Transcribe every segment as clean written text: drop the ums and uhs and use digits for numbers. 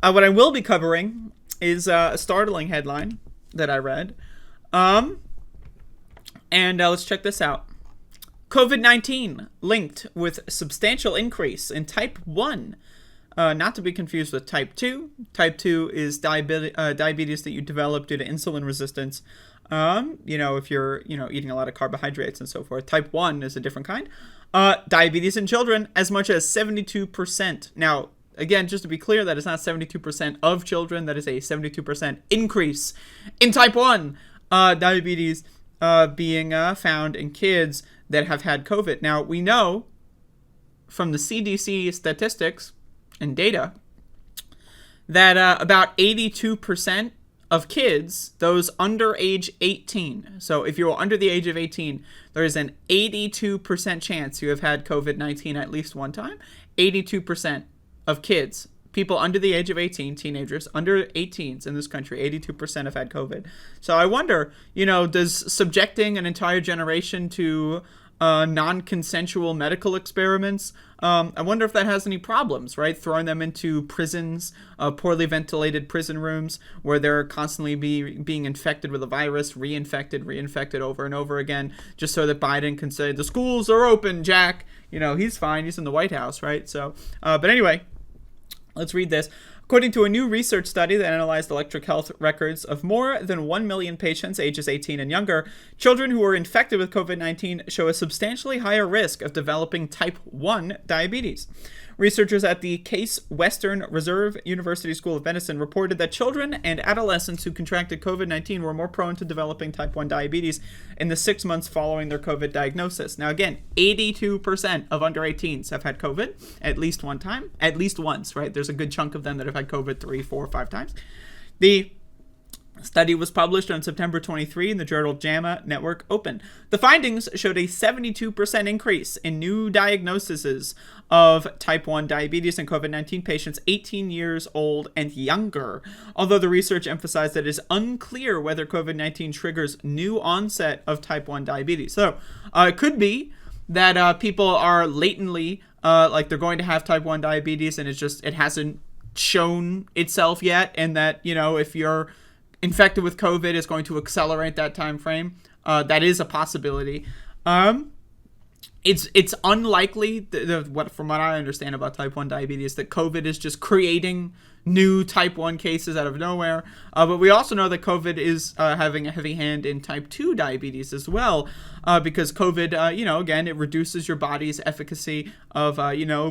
What I will be covering is a startling headline that I read. Um, and Let's check this out. COVID-19 linked with substantial increase in type 1. Not to be confused with type 2. Type 2 is diabetes that you develop due to insulin resistance. If you're, eating a lot of carbohydrates and so forth. Type 1 is a different kind. Diabetes in children, as much as 72%. Now, again, just to be clear, that is not 72% of children. That is a 72% increase in type 1 diabetes being found in kids that have had COVID. Now, we know from the CDC statistics and data that about 82% of kids, those under age 18, so if you're under the age of 18, there is an 82% chance you have had COVID-19 at least one time. 82% of kids, people under the age of 18, teenagers, under 18s in this country, 82% have had COVID. So I wonder, does subjecting an entire generation to non-consensual medical experiments, I wonder if that has any problems, right? Throwing them into prisons, poorly ventilated prison rooms where they're constantly being infected with a virus, reinfected over and over again, just so that Biden can say, the schools are open, Jack. He's fine. He's in the White House, right? So, but anyway, let's read this. According to a new research study that analyzed electric health records of more than 1 million patients ages 18 and younger, children who were infected with COVID-19 show a substantially higher risk of developing type 1 diabetes. Researchers at the Case Western Reserve University School of Medicine reported that children and adolescents who contracted COVID-19 were more prone to developing type 1 diabetes in the 6 months following their COVID diagnosis. Now, again, 82% of under 18s have had COVID at least one time, at least once, right? There's a good chunk of them that have had COVID 3, 4, 5 times. The study was published on September 23 in the journal JAMA Network Open. The findings showed a 72% increase in new diagnoses of type 1 diabetes in COVID-19 patients 18 years old and younger. Although the research emphasized that it is unclear whether COVID-19 triggers new onset of type 1 diabetes. So it could be that people are latently like they're going to have type 1 diabetes and it hasn't shown itself yet, and that, if you're infected with COVID, is going to accelerate that time frame. That is a possibility. It's unlikely, from what I understand about type 1 diabetes, that COVID is just creating new type 1 cases out of nowhere. But we also know that COVID is having a heavy hand in type 2 diabetes as well, because COVID, again, it reduces your body's efficacy of,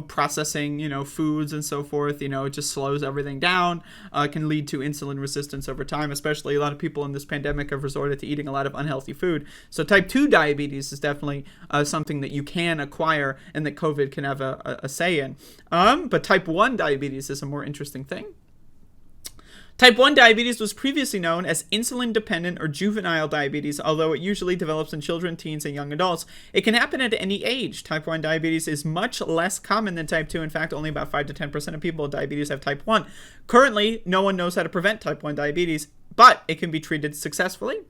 processing, foods and so forth. It just slows everything down, can lead to insulin resistance over time, especially a lot of people in this pandemic have resorted to eating a lot of unhealthy food. So type 2 diabetes is definitely something that you can acquire and that COVID can have a say in. But type 1 diabetes is a more interesting thing. Type 1 diabetes was previously known as insulin-dependent or juvenile diabetes, although it usually develops in children, teens, and young adults. It can happen at any age. Type 1 diabetes is much less common than type 2. In fact, only about 5 to 10% of people with diabetes have type 1. Currently, no one knows how to prevent type 1 diabetes, but it can be treated successfully.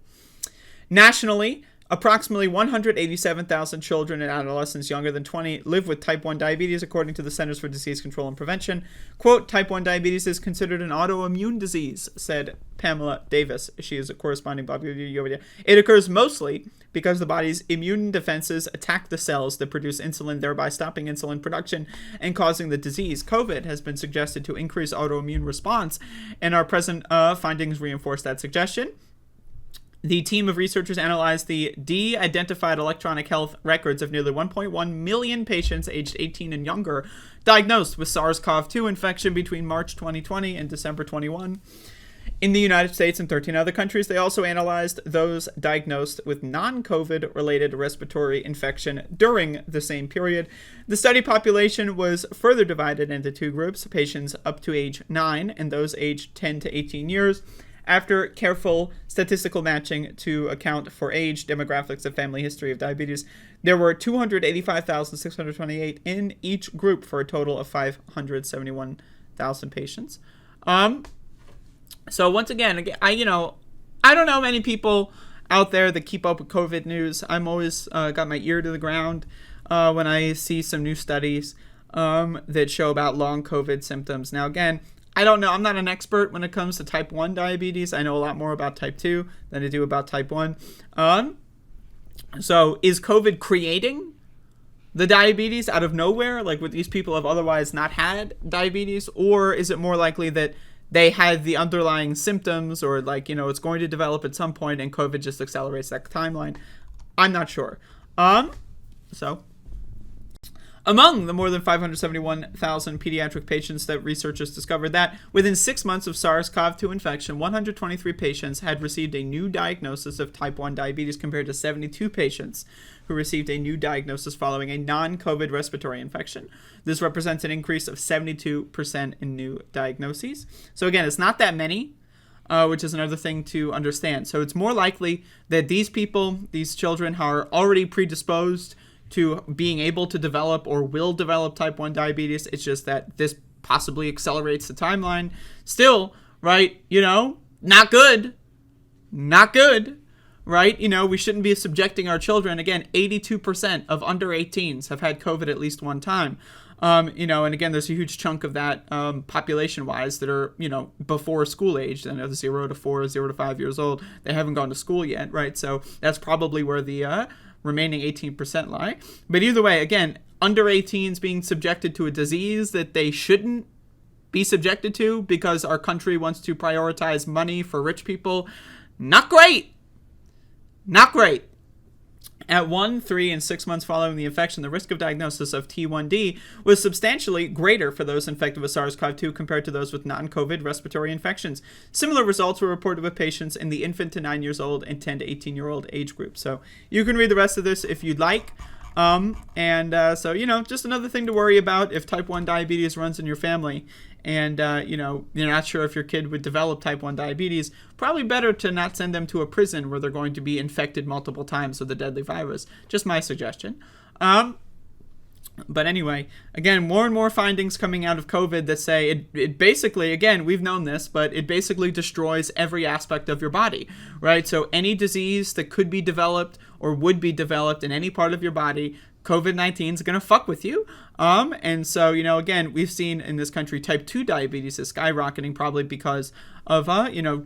Nationally, approximately 187,000 children and adolescents younger than 20 live with type 1 diabetes, according to the Centers for Disease Control and Prevention. Quote, type 1 diabetes is considered an autoimmune disease, said Pamela Davis. She is a corresponding It occurs mostly because the body's immune defenses attack the cells that produce insulin, thereby stopping insulin production and causing the disease. COVID has been suggested to increase autoimmune response, and our present findings reinforce that suggestion. The team of researchers analyzed the de-identified electronic health records of nearly 1.1 million patients aged 18 and younger diagnosed with SARS-CoV-2 infection between March 2020 and December 21. In the United States and 13 other countries, they also analyzed those diagnosed with non-COVID related respiratory infection during the same period. The study population was further divided into two groups, patients up to age 9 and those aged 10 to 18 years. After careful statistical matching to account for age, demographics, and family history of diabetes, there were 285,628 in each group for a total of 571,000 patients. So once again, I don't know many people out there that keep up with COVID news. I'm always got my ear to the ground when I see some new studies that show about long COVID symptoms. Now, again, I don't know. I'm not an expert when it comes to type 1 diabetes. I know a lot more about type 2 than I do about type 1. So is COVID creating the diabetes out of nowhere? Like, would these people have otherwise not had diabetes? Or is it more likely that they had the underlying symptoms, or like, it's going to develop at some point and COVID just accelerates that timeline? I'm not sure. So among the more than 571,000 pediatric patients that researchers discovered that within 6 months of SARS-CoV-2 infection, 123 patients had received a new diagnosis of type 1 diabetes compared to 72 patients who received a new diagnosis following a non-COVID respiratory infection. This represents an increase of 72% in new diagnoses. So again, it's not that many, which is another thing to understand. So it's more likely that these people, these children, are already predisposed to being able to develop or will develop type 1 diabetes. It's just that this possibly accelerates the timeline. Still, right, not good. Not good, right? We shouldn't be subjecting our children. Again, 82% of under 18s have had COVID at least one time. And again, there's a huge chunk of that population-wise that are, before school age. I know 0 to 4, 0 to 5 years old. They haven't gone to school yet, right? So that's probably where the remaining 18% lie. But either way, again, under 18s being subjected to a disease that they shouldn't be subjected to because our country wants to prioritize money for rich people. Not great. Not great. At 1, 3, and 6 months following the infection, the risk of diagnosis of T1D was substantially greater for those infected with SARS-CoV-2 compared to those with non-COVID respiratory infections. Similar results were reported with patients in the infant to 9 years old and 10 to 18-year-old age group. So you can read the rest of this if you'd like. So, just another thing to worry about if type 1 diabetes runs in your family and, you're not sure if your kid would develop type 1 diabetes, probably better to not send them to a prison where they're going to be infected multiple times with the deadly virus. Just my suggestion. But anyway, again, more and more findings coming out of COVID that say it basically, again, we've known this, but it basically destroys every aspect of your body, right? So any disease that could be developed or would be developed in any part of your body, COVID-19 is going to fuck with you. And so, again, we've seen in this country type 2 diabetes is skyrocketing probably because of,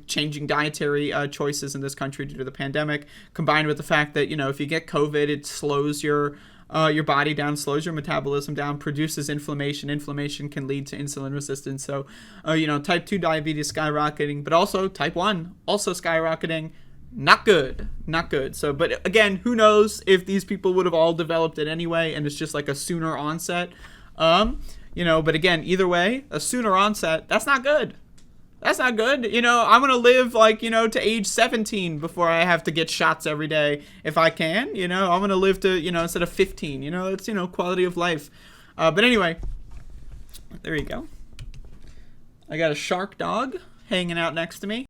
changing dietary choices in this country due to the pandemic, combined with the fact that, if you get COVID, it slows your body down, slows your metabolism down, produces inflammation. Inflammation can lead to insulin resistance. So, type 2 diabetes skyrocketing, but also type 1 also skyrocketing. Not good. Not good. So, but again, who knows if these people would have all developed it anyway, and it's just like a sooner onset. But again, either way, a sooner onset, that's not good. That's not good. I'm going to live to age 17 before I have to get shots every day if I can. I'm going to live to, instead of 15. It's, quality of life. But anyway, there you go. I got a shark dog hanging out next to me.